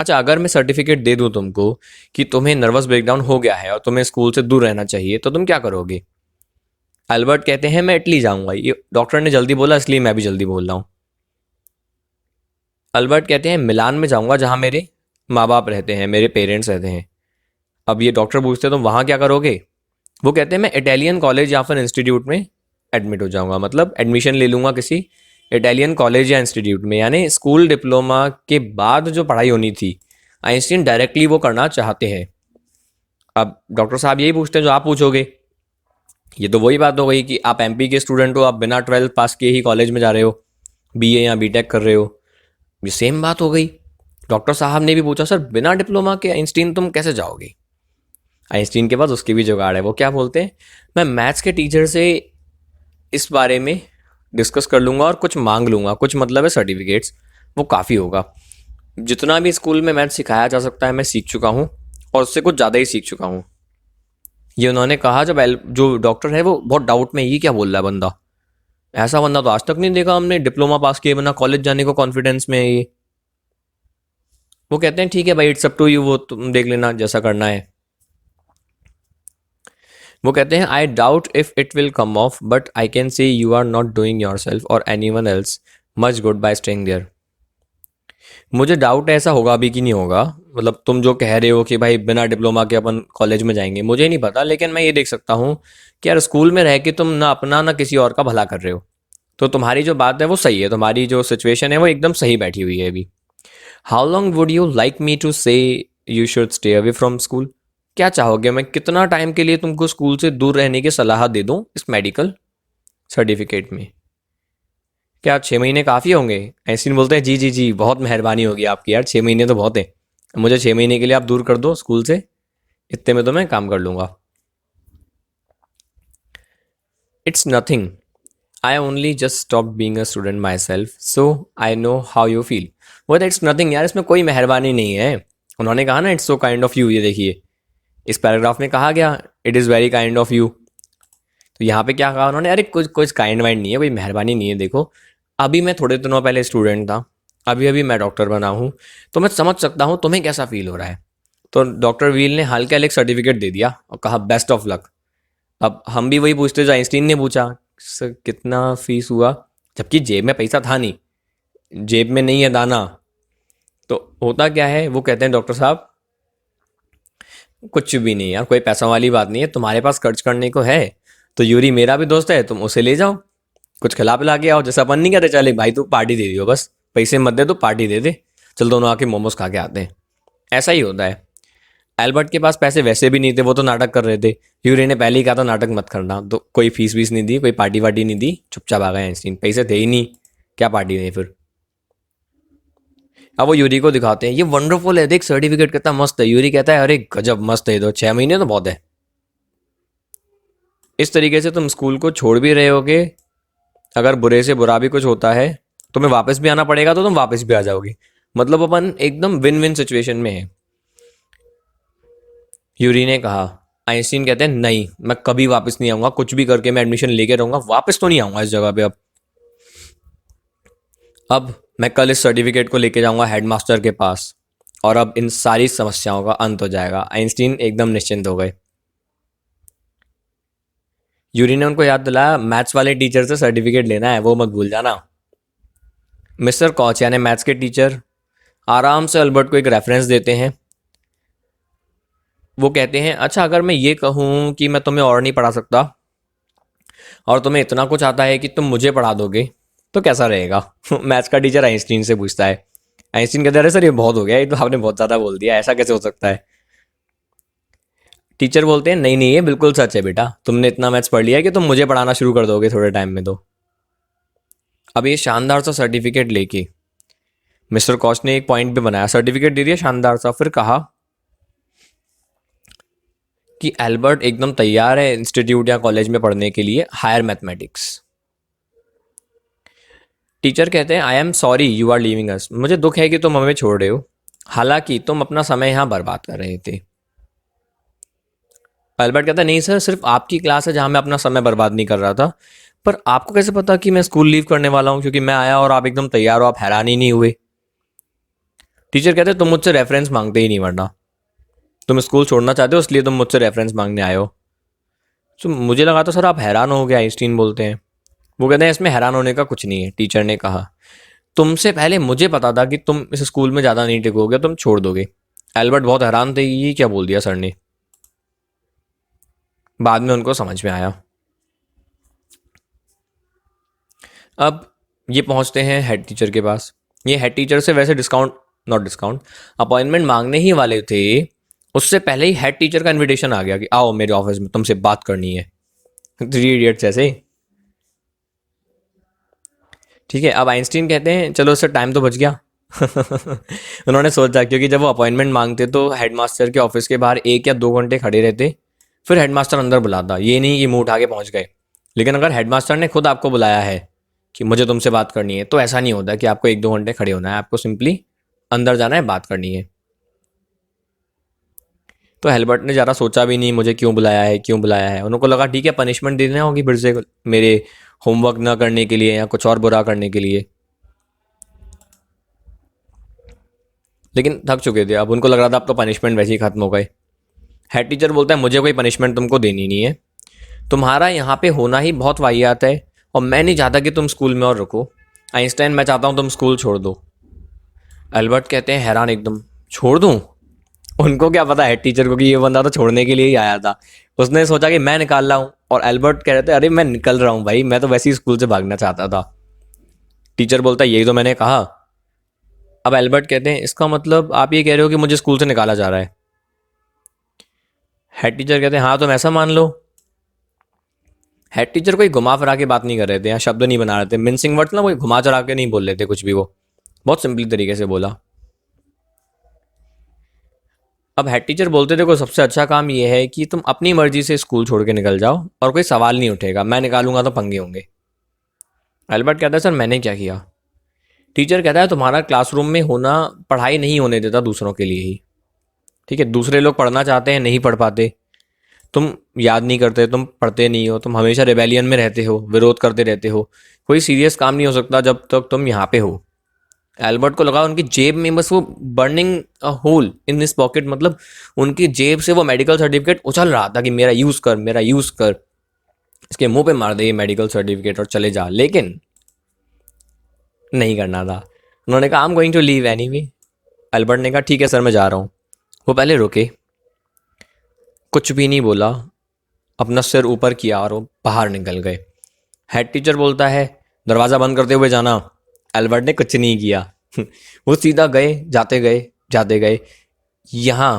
अच्छा, अगर मैं सर्टिफिकेट दे दूं तुमको कि तुम्हें नर्वस ब्रेकडाउन हो गया है और तुम्हें स्कूल से दूर रहना चाहिए, तो तुम क्या करोगे? एल्बर्ट कहते हैं मैं इटली जाऊंगा। ये डॉक्टर ने जल्दी बोला इसलिए मैं भी जल्दी बोल रहा हूँ। अल्बर्ट कहते हैं मिलान में जाऊंगा जहाँ मेरे माँ बाप रहते हैं, मेरे पेरेंट्स रहते हैं। अब ये डॉक्टर पूछते हैं तुम वहाँ क्या करोगे? वो कहते हैं मैं इटालियन कॉलेज या फिर इंस्टीट्यूट में एडमिट हो जाऊंगा, मतलब एडमिशन ले लूँगा किसी इटालियन कॉलेज या इंस्टीट्यूट में, यानी स्कूल डिप्लोमा के बाद जो पढ़ाई होनी थी आइंस्टीन डायरेक्टली वो करना चाहते हैं। अब डॉक्टर साहब यही पूछते हैं जो आप पूछोगे। ये तो वही बात हो गई कि आप एमपी के स्टूडेंट हो, आप बिना 12th पास किए ही कॉलेज में जा रहे हो, बीए या बीटेक कर रहे हो, ये सेम बात हो गई। डॉक्टर साहब ने भी पूछा सर बिना डिप्लोमा के आइंस्टीन तुम कैसे जाओगे? आइंस्टीन के पास उसकी भी जुगाड़ है। वो क्या बोलते हैं, मैं मैथ्स के टीचर से इस बारे में डिस्कस कर लूँगा और कुछ मांग लूँगा, कुछ मतलब है सर्टिफिकेट्स, वो काफ़ी होगा। जितना भी स्कूल में मैथ्स सिखाया जा सकता है मैं सीख चुका हूँ और उससे कुछ ज़्यादा ही सीख चुका हूँ। ये उन्होंने कहा जब जो डॉक्टर है वो बहुत डाउट में, ये क्या बोल रहा है बंदा, ऐसा बंदा तो आज तक नहीं देखा हमने, डिप्लोमा पास किए बिना कॉलेज जाने को कॉन्फिडेंस में है ये। वो कहते हैं ठीक है भाई इट्स अप टू यू, वो तुम देख लेना जैसा करना है। वो कहते हैं I doubt if it will come off but I can say you are not doing yourself और anyone else much good by staying there. मुझे डाउट है ऐसा होगा भी कि नहीं होगा, मतलब तुम जो कह रहे हो कि भाई बिना डिप्लोमा के अपन कॉलेज में जाएंगे, मुझे नहीं पता, लेकिन मैं ये देख सकता हूँ कि यार स्कूल में रह के तुम ना अपना ना किसी और का भला कर रहे हो। तो तुम्हारी जो बात है वो सही है, तुम्हारी जो सिचुएशन है वो एकदम सही बैठी हुई है अभी। How long would you like me to say you should stay away from school? क्या चाहोगे मैं कितना टाइम के लिए तुमको स्कूल से दूर रहने की सलाह दे दूं इस मेडिकल सर्टिफिकेट में? क्या 6 महीने काफ़ी होंगे? ऐसे बोलते हैं जी जी जी बहुत मेहरबानी होगी आपकी यार, 6 महीने तो बहुत है, मुझे 6 महीने के लिए आप दूर कर दो स्कूल से, इतने में तो मैं काम कर लूँगा। It's nothing, I only just stop being a student my self so I know how you feel. वो इट्स नथिंग यार, इसमें कोई मेहरबानी नहीं है। उन्होंने कहा ना it's so kind of you, ये देखिए इस पैराग्राफ में कहा गया it is very kind of you. तो यहाँ पे क्या कहा उन्होंने, अरे कुछ कुछ काइंड वाइंड नहीं है, कोई मेहरबानी नहीं है। देखो अभी मैं थोड़े दिनों पहले स्टूडेंट था, अभी अभी मैं डॉक्टर बना हूँ, तो मैं समझ सकता हूँ तुम्हें कैसा फील हो रहा है। तो डॉक्टर व्हील ने हाल के एक सर्टिफिकेट दे दिया और कहा बेस्ट ऑफ लक। अब हम भी वही पूछते जो आइंस्टीन ने पूछा, सर कितना फीस हुआ, जबकि जेब में पैसा था नहीं, जेब में नहीं है दाना। तो होता क्या है, वो कहते हैं डॉक्टर साहब कुछ भी नहीं यार, कोई पैसा वाली बात नहीं है, तुम्हारे पास खर्च करने को है तो यूरी मेरा भी दोस्त है, तुम उसे ले जाओ, कुछ खिला पिला के आओ। जैसा अपन नहीं कहते चले भाई तू पार्टी दे दियो, बस पैसे मत दे तो पार्टी दे दे, चल दोनों आके मोमोज खा के आते हैं, ऐसा ही होता है। एल्बर्ट के पास पैसे वैसे भी नहीं थे, वो तो नाटक कर रहे थे। यूरी ने पहले ही कहा था नाटक मत करना, तो कोई फीस वीस नहीं दी, कोई पार्टी वार्टी नहीं दी, चुपचाप आ गए आइंस्टीन। पैसे थे ही नहीं, क्या पार्टी नहीं फिर। अब वो यूरी को दिखाते हैं, ये वंडरफुल है, देख सर्टिफिकेट कितना मस्त है। यूरी कहता है अरे गजब मस्त है, तो 6 महीने तो बहुत है। इस तरीके से तुम स्कूल को छोड़ भी रहे होगे, अगर बुरे से बुरा भी कुछ होता है, तुम्हें वापस भी आना पड़ेगा तो तुम वापस भी आ जाओगे। मतलब अपन एकदम विन विन सिचुएशन में है। यूरी ने कहा। आइंस्टीन कहते हैं नहीं, मैं कभी वापस नहीं आऊंगा, कुछ भी करके मैं एडमिशन लेके रहूंगा, वापस तो नहीं आऊंगा इस जगह पे। अब मैं कल इस सर्टिफिकेट को लेके जाऊंगा हेडमास्टर के पास, और अब इन सारी समस्याओं का अंत हो जाएगा। आइंस्टीन एकदम निश्चिंत हो गए। यूरी ने उनको याद दिलाया, मैथ्स वाले टीचर से सर्टिफिकेट लेना है, वो मत भूल जाना। मिस्टर कॉच यानी मैथ्स के टीचर आराम से अल्बर्ट को एक रेफरेंस देते हैं। वो कहते हैं अच्छा, अगर मैं ये कहूँ कि मैं तुम्हें और नहीं पढ़ा सकता और तुम्हें इतना कुछ आता है कि तुम मुझे पढ़ा दोगे, तो कैसा रहेगा? मैथ्स का टीचर आइंस्टीन से पूछता है। आइंस्टीन कहते हैं अरे सर, ये बहुत हो गया, ये तो आपने बहुत ज़्यादा बोल दिया, ऐसा कैसे हो सकता है? टीचर बोलते हैं नहीं नहीं, ये बिल्कुल सच है बेटा, तुमने इतना मैथ्स पढ़ लिया है कि तुम मुझे पढ़ाना शुरू कर दोगे थोड़े टाइम में। तो अब ये शानदार सा सर्टिफिकेट लेके मिस्टर कॉच ने एक पॉइंट भी बनाया, सर्टिफिकेट दे दिया शानदार सा, फिर कहा कि एल्बर्ट एकदम तैयार है इंस्टीट्यूट या कॉलेज में पढ़ने के लिए हायर मैथमेटिक्स। टीचर कहते हैं I am sorry you are leaving us, मुझे दुख है कि तुम हमें छोड़ रहे हो, हालांकि तुम अपना समय यहाँ बर्बाद कर रहे थे। एल्बर्ट कहता है नहीं सर, सिर्फ आपकी क्लास है जहाँ मैं अपना समय बर्बाद नहीं कर रहा था, पर आपको कैसे पता कि मैं स्कूल लीव करने वाला हूँ? क्योंकि मैं आया और आप एकदम तैयार हो, आप हैरान ही नहीं हुए। टीचर कहते हैं तुम मुझसे रेफरेंस मांगते ही नहीं, वरना तुम स्कूल छोड़ना चाहते हो इसलिए तुम मुझसे रेफरेंस मांगने आए हो। तो मुझे लगा तो सर आप हैरान हो गए, आइंस्टीन बोलते हैं। वो कहते हैं इसमें हैरान होने का कुछ नहीं है। टीचर ने कहा तुमसे पहले मुझे पता था कि तुम इस स्कूल में ज़्यादा नहीं टिकोगे, तुम छोड़ दोगे। एल्बर्ट बहुत हैरान थे, ये क्या बोल दिया सर ने। बाद में उनको समझ में आया। अब ये पहुंचते हैं हेड टीचर के पास। ये हेड टीचर से वैसे अपॉइंटमेंट मांगने ही वाले थे, उससे पहले ही हेड टीचर का इनविटेशन आ गया कि आओ मेरे ऑफिस में, तुमसे बात करनी है। 3 इडियट्स ऐसे। ठीक है, अब आइंस्टीन कहते हैं चलो इससे टाइम तो बच गया। उन्होंने सोचा, क्योंकि जब वो अपॉइंटमेंट मांगते तो हेडमास्टर के ऑफिस के बाहर 1 या 2 घंटे खड़े रहते, फिर हेडमास्टर अंदर बुलाता। ये नहीं कि मुंह उठा के पहुंच गए। लेकिन अगर हेडमास्टर ने खुद आपको बुलाया है कि मुझे तुमसे बात करनी है, तो ऐसा नहीं होता कि आपको 1-2 घंटे खड़े होना है, आपको सिंपली अंदर जाना है, बात करनी है। तो हेल्बर्ट ने ज़्यादा सोचा भी नहीं मुझे क्यों बुलाया है, क्यों बुलाया है। उनको लगा ठीक है, पनिशमेंट देना होगी फिर से मेरे होमवर्क ना करने के लिए या कुछ और बुरा करने के लिए। लेकिन थक चुके थे, अब उनको लग रहा था अब तो पनिशमेंट वैसे ही खत्म हो गए। हेड टीचर बोलता है मुझे कोई पनिशमेंट तुमको देनी नहीं है, तुम्हारा यहाँ पे होना ही बहुत वाहियात है, और मैं नहीं चाहता कि तुम स्कूल में और रुको। आइंस्टाइन, मैं चाहता हूँ तुम स्कूल छोड़ दो। एल्बर्ट कहते हैं हैरान एकदम, छोड़ दूँ? उनको क्या पता हेड टीचर को कि ये बंदा तो छोड़ने के लिए ही आया था। उसने सोचा कि मैं निकाल रहा हूँ, और एल्बर्ट कह रहे थे अरे मैं निकल रहा हूँ भाई, मैं तो वैसे ही स्कूल से भागना चाहता था। टीचर बोलता है यही तो मैंने कहा। अब एल्बर्ट कहते हैं इसका मतलब आप ये कह रहे हो कि मुझे स्कूल से निकाला जा रहा है? हेड टीचर कहते हैं हाँ तुम ऐसा मान लो। हेड टीचर कोई घुमा फिरा के बात नहीं कर रहे थे, यहाँ शब्द नहीं बना रहे थे, मिन्सिंग वर्ड्स ना, कोई घुमा चढ़ा के नहीं बोल रहे थे कुछ भी, वो बहुत सिंपली तरीके से बोला। अब हेड टीचर बोलते थे को सबसे अच्छा काम ये है कि तुम अपनी मर्जी से स्कूल छोड़ के निकल जाओ और कोई सवाल नहीं उठेगा, मैं निकालूंगा तो पंगे होंगे। एल्बर्ट कहता है सर मैंने क्या किया? टीचर कहता है तुम्हारा क्लासरूम में होना पढ़ाई नहीं होने देता दूसरों के लिए ही। ठीक है, दूसरे लोग पढ़ना चाहते हैं, नहीं पढ़ पाते, तुम याद नहीं करते, तुम पढ़ते नहीं हो, तुम हमेशा रिबेलियन में रहते हो, विरोध करते रहते हो, कोई सीरियस काम नहीं हो सकता जब तक तुम यहाँ पे हो। एल्बर्ट को लगा उनकी जेब में बस वो burning hole in this pocket, मतलब उनकी जेब से वो मेडिकल सर्टिफिकेट उछल रहा था कि मेरा यूज़ कर, मेरा यूज़ कर, इसके मुंह पे मार दे ये मेडिकल सर्टिफिकेट और चले जा। लेकिन नहीं करना था। उन्होंने कहा I am going to leave anyway. Albert ने कहा ठीक है सर मैं जा रहा हूँ। वो पहले रुके, कुछ भी नहीं बोला, अपना सिर ऊपर किया और वो बाहर निकल गए। हेड टीचर बोलता है दरवाज़ा बंद करते हुए जाना। एल्बर्ट ने कुछ नहीं किया। वो सीधा गए, जाते गए, जाते गए। यहाँ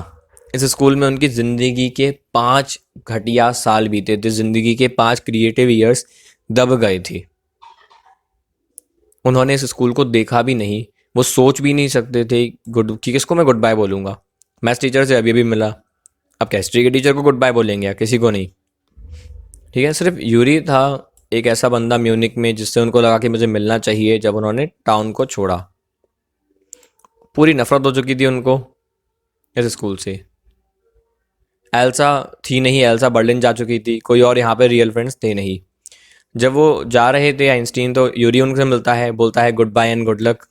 इस स्कूल में उनकी ज़िंदगी के 5 घटिया साल बीते थे, ज़िंदगी के 5 क्रिएटिव ईयर्स दब गए थे। उन्होंने इस स्कूल को देखा भी नहीं, वो सोच भी नहीं सकते थे गुड कि किसको मैं गुड बाय बोलूँगा। मैथ्स टीचर से अभी अभी मिला, अब केमिस्ट्री के टीचर को गुड बाय बोलेंगे या किसी को नहीं। ठीक है, सिर्फ यूरी था एक ऐसा बंदा म्यूनिक में जिससे उनको लगा कि मुझे मिलना चाहिए। जब उन्होंने टाउन को छोड़ा, पूरी नफरत हो चुकी थी उनको इस स्कूल से। एल्सा थी नहीं, एल्सा बर्लिन जा चुकी थी, कोई और यहाँ पे रियल फ्रेंड्स थे नहीं। जब वो जा रहे थे आइंस्टीन, तो यूरी उनसे मिलता है, बोलता है goodbye and good luck,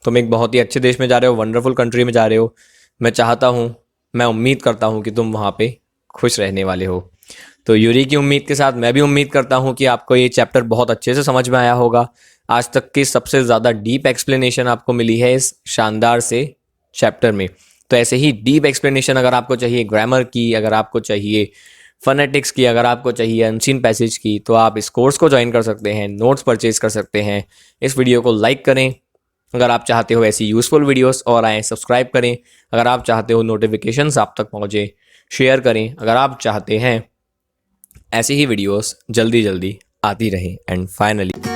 तुम एक बहुत ही अच्छे देश में जा रहे हो, वंडरफुल कंट्री में जा रहे हो। मैं चाहता हूँ, मैं उम्मीद करता हूँ कि तुम वहाँ पे खुश रहने वाले हो। तो यूरी की उम्मीद के साथ मैं भी उम्मीद करता हूँ कि आपको ये चैप्टर बहुत अच्छे से समझ में आया होगा। आज तक की सबसे ज़्यादा डीप एक्सप्लेनेशन आपको मिली है इस शानदार से चैप्टर में। तो ऐसे ही डीप एक्सप्लेनेशन अगर आपको चाहिए ग्रामर की, अगर आपको चाहिए फनेटिक्स की, अगर आपको चाहिए अनसीन पैसेज की, तो आप इस कोर्स को ज्वाइन कर सकते हैं, नोट्स परचेज कर सकते हैं। इस वीडियो को लाइक करें अगर आप चाहते हो ऐसी यूज़फुल वीडियोस और आए, सब्सक्राइब करें अगर आप चाहते हो नोटिफिकेशंस आप तक पहुँचे, शेयर करें अगर आप चाहते हैं ऐसी ही वीडियोस जल्दी जल्दी आती रहें। And finally